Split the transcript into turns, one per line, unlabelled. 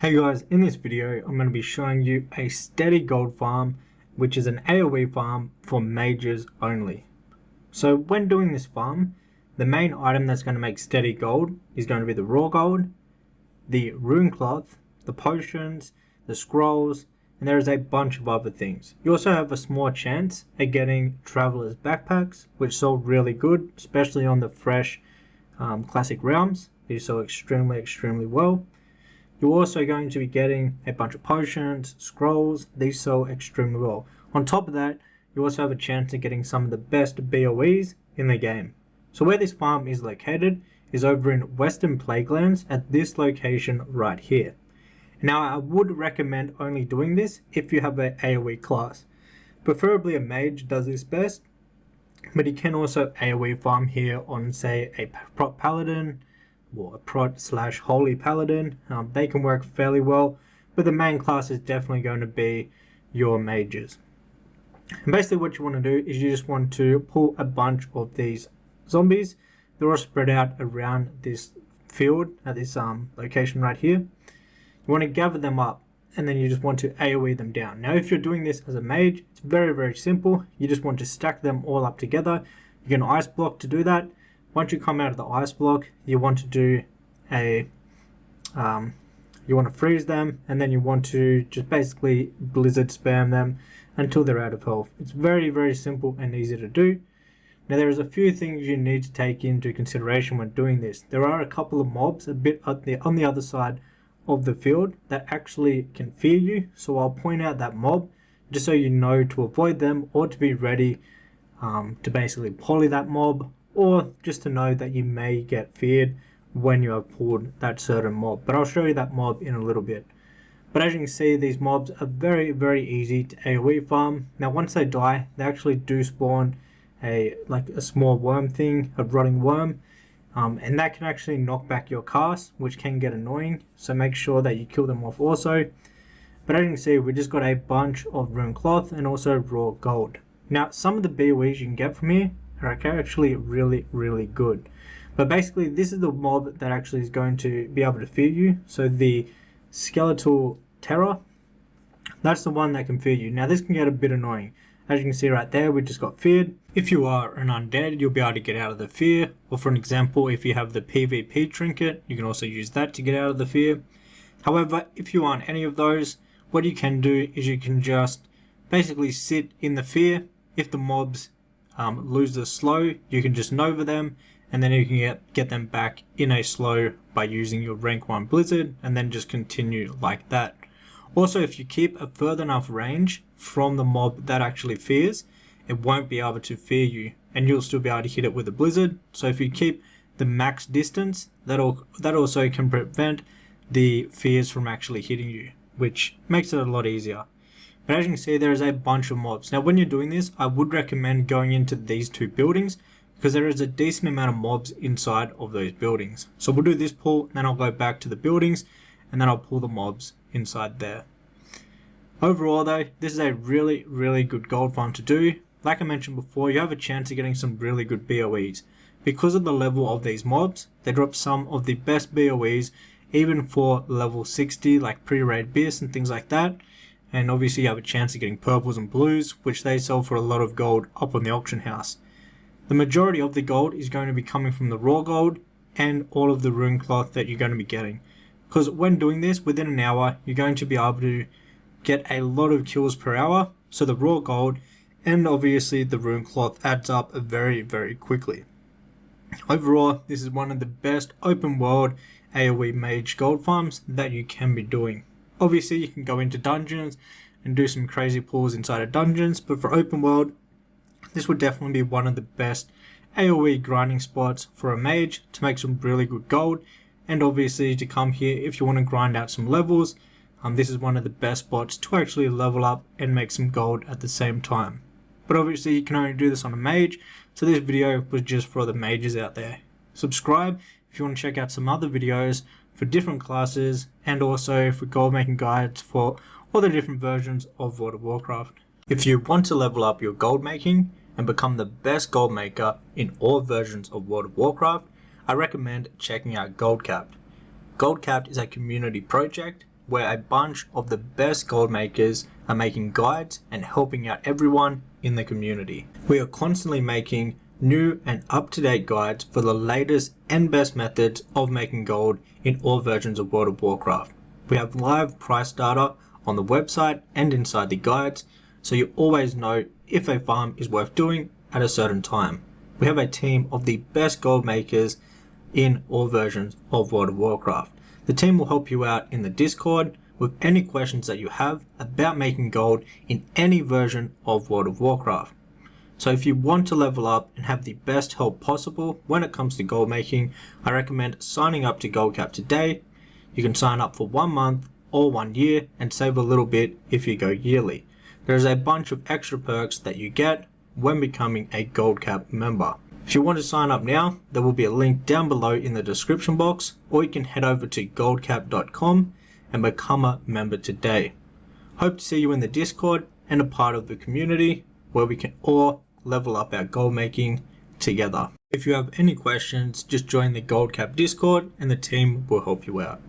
Hey guys, in this video I'm going to be showing you a steady gold farm, which is an AoE farm for mages only. So when doing this farm, the main item that's going to make steady gold is going to be the raw gold, the rune cloth, the potions, the scrolls, and there is a bunch of other things. You also have a small chance at getting travelers backpacks, which sold really good, especially on the fresh classic realms. These sold extremely well. You're also going to be getting a bunch of potions, scrolls. These sell extremely well. On top of that, you also have a chance of getting some of the best BOEs in the game. So where this farm is located is over in Western Plaguelands at this location right here. Now I would recommend only doing this if you have an AoE class. Preferably a mage does this best, but you can also AoE farm here on say a prot paladin, or a prot/holy paladin. They can work fairly well, but the main class is definitely going to be your mages. And basically what you want to do is you just want to pull a bunch of these zombies. They're all spread out around this field at this location right here. You want to gather them up and then you just want to AoE them down. Now if you're doing this as a mage, it's very simple. You just want to stack them all up together. You can ice block to do that. Once you come out of the ice block, you want to do you want to freeze them, and then you want to just basically blizzard spam them until they're out of health. It's very simple and easy to do. Now there is a few things you need to take into consideration when doing this. There are a couple of mobs a bit on the other side of the field that actually can fear you, so I'll point out that mob just so you know to avoid them or to be ready to basically poly that mob, or just to know that you may get feared when you have pulled that certain mob. But I'll show you that mob in a little bit. But as you can see, these mobs are very easy to AoE farm. Now once they die, they actually do spawn a small worm thing, a rotting worm, and that can actually knock back your cast, which can get annoying, so make sure that you kill them off also. But as you can see, we just got a bunch of rune cloth and also raw gold. Now some of the BOEs you can get from here are actually really good, but basically this is the mob that actually is going to be able to fear you. So the skeletal terror, that's the one that can fear you. Now this can get a bit annoying. As you can see right there, we just got feared. If you are an undead, you'll be able to get out of the fear, or for an example, if you have the PvP trinket, you can also use that to get out of the fear. However, if you aren't any of those, what you can do is you can just basically sit in the fear. If the mobs lose the slow, you can just nova them, and then you can get them back in a slow by using your rank 1 blizzard, and then just continue like that. Also, if you keep a further enough range from the mob that actually fears, it won't be able to fear you, and you'll still be able to hit it with a blizzard. So if you keep the max distance, that also can prevent the fears from actually hitting you, which makes it a lot easier. But as you can see, there is a bunch of mobs. Now when you're doing this, I would recommend going into these two buildings, because there is a decent amount of mobs inside of those buildings. So we'll do this pull, then I'll go back to the buildings, and then I'll pull the mobs inside there. Overall though, this is a really good gold farm to do. Like I mentioned before, you have a chance of getting some really good BOEs. Because of the level of these mobs, they drop some of the best BOEs, even for level 60, like pre-raid beasts and things like that. And obviously you have a chance of getting purples and blues, which they sell for a lot of gold up on the auction house. The majority of the gold is going to be coming from the raw gold and all of the rune cloth that you're going to be getting. Because when doing this, within an hour, you're going to be able to get a lot of kills per hour. So the raw gold and obviously the rune cloth adds up very quickly. Overall, this is one of the best open world AoE mage gold farms that you can be doing. Obviously you can go into dungeons and do some crazy pulls inside of dungeons, but for open world, this would definitely be one of the best AoE grinding spots for a mage to make some really good gold. And obviously to come here if you want to grind out some levels, this is one of the best spots to actually level up and make some gold at the same time. But obviously you can only do this on a mage, so this video was just for the mages out there. Subscribe if you want to check out some other videos for different classes, and also for gold making guides for all the different versions of World of Warcraft. If you want to level up your gold making and become the best gold maker in all versions of World of Warcraft, I recommend checking out Gold Capped. Gold Capped is a community project where a bunch of the best gold makers are making guides and helping out everyone in the community. We are constantly making new and up-to-date guides for the latest and best methods of making gold in all versions of World of Warcraft. We have live price data on the website and inside the guides, so you always know if a farm is worth doing at a certain time. We have a team of the best gold makers in all versions of World of Warcraft. The team will help you out in the Discord with any questions that you have about making gold in any version of World of Warcraft. So if you want to level up and have the best help possible when it comes to gold making, I recommend signing up to GoldCap today. You can sign up for 1 month or 1 year and save a little bit if you go yearly. There's a bunch of extra perks that you get when becoming a GoldCap member. If you want to sign up now, there will be a link down below in the description box, or you can head over to goldcap.com and become a member today. Hope to see you in the Discord and a part of the community where we can all level up our gold making together. If you have any questions, just join the GoldCap Discord and the team will help you out.